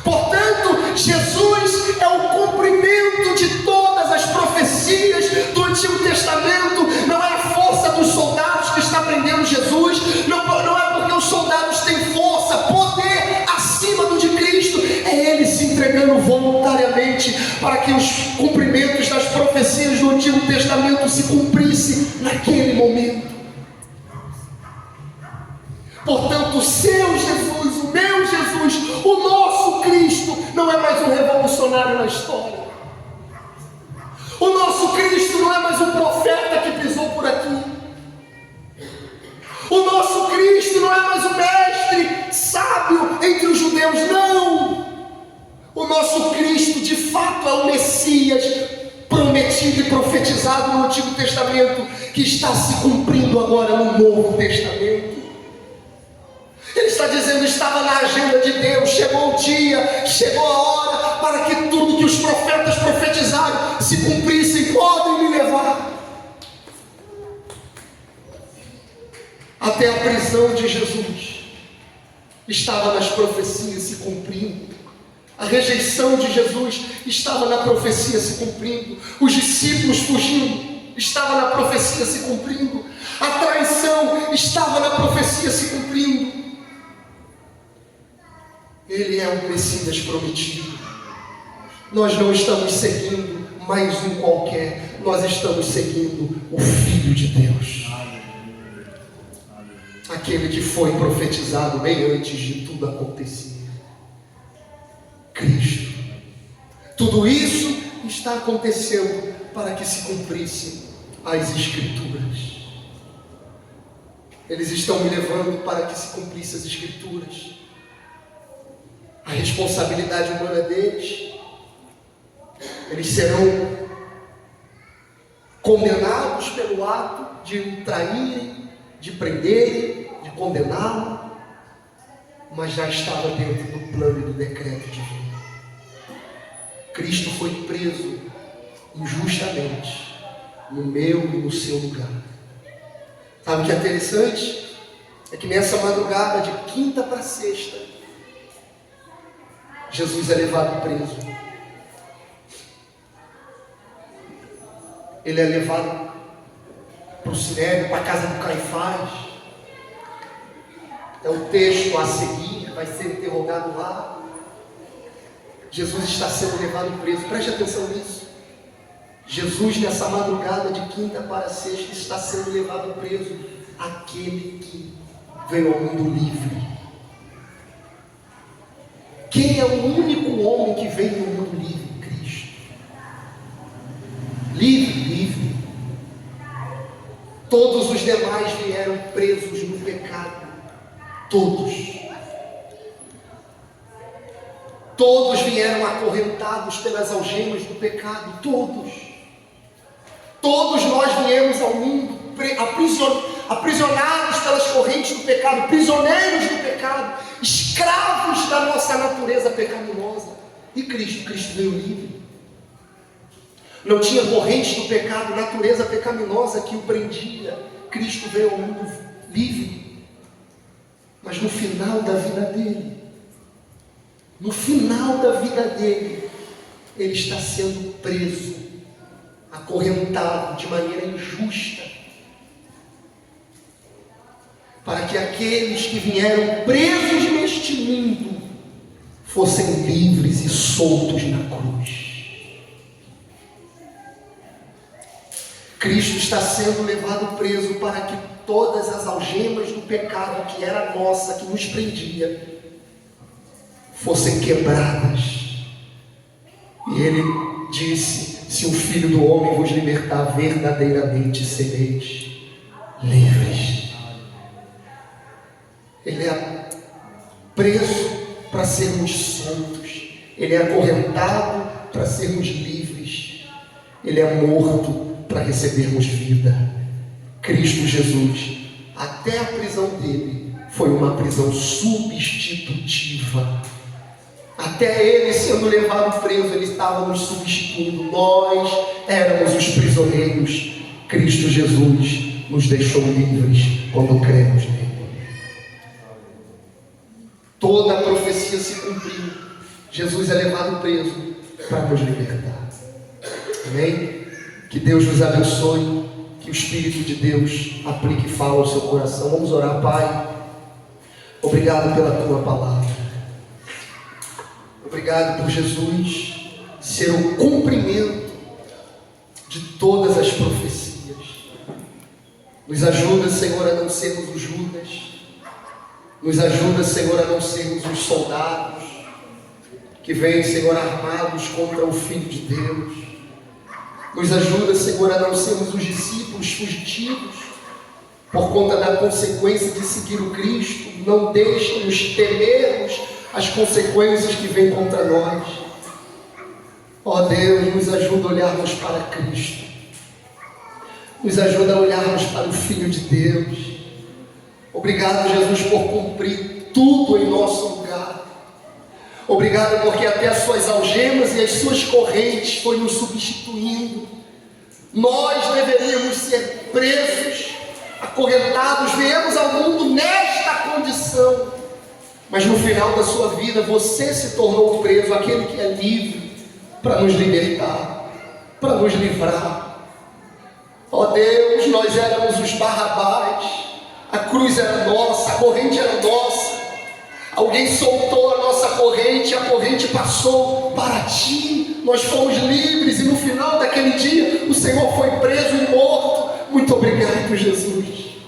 Portanto, Jesus é o cumprimento de todas as profecias do Antigo Testamento. Não é a força dos soldados que está prendendo Jesus, não é porque os soldados têm força, poder acima do de Cristo, é Ele se entregando voluntariamente para que os cumprimentos das profecias do Antigo Testamento se cumprissem naquele momento. Portanto, o seu Jesus, o meu Jesus, o nosso Cristo não é mais um revolucionário na história. O nosso Cristo não é mais um profeta que pisou por aqui. O nosso Cristo não é mais um mestre sábio entre os judeus, não. O nosso Cristo de fato é o Messias prometido e profetizado no Antigo Testamento, que está se cumprindo agora no Novo Testamento. Ele está dizendo: estava na agenda de Deus, chegou o dia, chegou a hora para que tudo que os profetas profetizaram se cumprissem. Podem me levar. Até a prisão de Jesus estava nas profecias se cumprindo. A rejeição de Jesus estava na profecia se cumprindo. Os discípulos fugindo, estava na profecia se cumprindo. A traição estava na profecia se cumprindo. Ele é o Messias prometido. Nós não estamos seguindo mais um qualquer, nós estamos seguindo o Filho de Deus. aquele que foi profetizado bem antes de tudo acontecer. Cristo. Tudo isso está acontecendo para que se cumprissem as Escrituras. Eles estão me levando para que se cumprissem as Escrituras. A responsabilidade humana deles, eles serão condenados pelo ato de o traírem, de prenderem, de condená-lo, mas já estava dentro do plano e do decreto divino. Cristo foi preso injustamente no meu e no seu lugar. Sabe o que é interessante? É que nessa madrugada de quinta para sexta, Jesus é levado preso. Ele é levado para o Sinédrio, para a casa do Caifás. É o texto a seguir, vai ser interrogado lá. Jesus está sendo levado preso. Preste atenção nisso. Jesus, nessa madrugada de quinta para sexta, está sendo levado preso. Aquele que veio ao mundo livre. Quem é o único homem que veio no mundo livre? Cristo. Livre, livre. Todos os demais vieram presos no pecado. Todos. Todos vieram acorrentados pelas algemas do pecado. Todos. Todos nós viemos ao mundo aprisionados pelas correntes do pecado, prisioneiros do pecado, escravos da nossa natureza pecaminosa. E Cristo veio livre. Não tinha correntes do pecado, natureza pecaminosa que o prendia. Cristo veio ao mundo livre. Mas no final da vida dele, ele está sendo preso, acorrentado de maneira injusta, para que aqueles que vieram presos neste mundo fossem livres e soltos na cruz. Cristo está sendo levado preso para que todas as algemas do pecado que era nossa, que nos prendia, fossem quebradas. E ele disse: se o Filho do Homem vos libertar, verdadeiramente sereis livres. Ele é preso para sermos soltos. Ele é acorrentado para sermos livres. Ele é morto para recebermos vida. Cristo Jesus, até a prisão dele, foi uma prisão substitutiva. Até ele sendo levado preso, ele estava nos substituindo. Nós éramos os prisioneiros. Cristo Jesus nos deixou livres quando cremos nele. Toda a profecia se cumpriu. Jesus é levado preso para nos libertar. Amém? Que Deus nos abençoe. Que o Espírito de Deus aplique e fale ao seu coração. Vamos orar. Pai, obrigado pela tua palavra. Obrigado por Jesus ser o cumprimento de todas as profecias. Nos ajuda, Senhor, a não sermos os Judas. Nos ajuda, Senhor, a não sermos os soldados que vêm, Senhor, armados contra o Filho de Deus. Nos ajuda, Senhor, a não sermos os discípulos fugitivos por conta da consequência de seguir o Cristo. Não deixe-nos temermos as consequências que vêm contra nós. Ó Deus, nos ajuda a olharmos para Cristo. Nos ajuda a olharmos para o Filho de Deus. Obrigado, Jesus, por cumprir tudo em nosso lugar. Obrigado porque até as suas algemas e as suas correntes foi nos substituindo. Nós deveríamos ser presos, acorrentados, viemos ao mundo nesta condição. Mas no final da sua vida, você se tornou preso, aquele que é livre, para nos libertar, para nos livrar. Ó Deus, nós éramos os Barrabás. A cruz era nossa, a corrente era nossa. Alguém soltou a nossa corrente, a corrente passou para ti. Nós fomos livres e no final daquele dia o Senhor foi preso e morto. Muito obrigado, Jesus.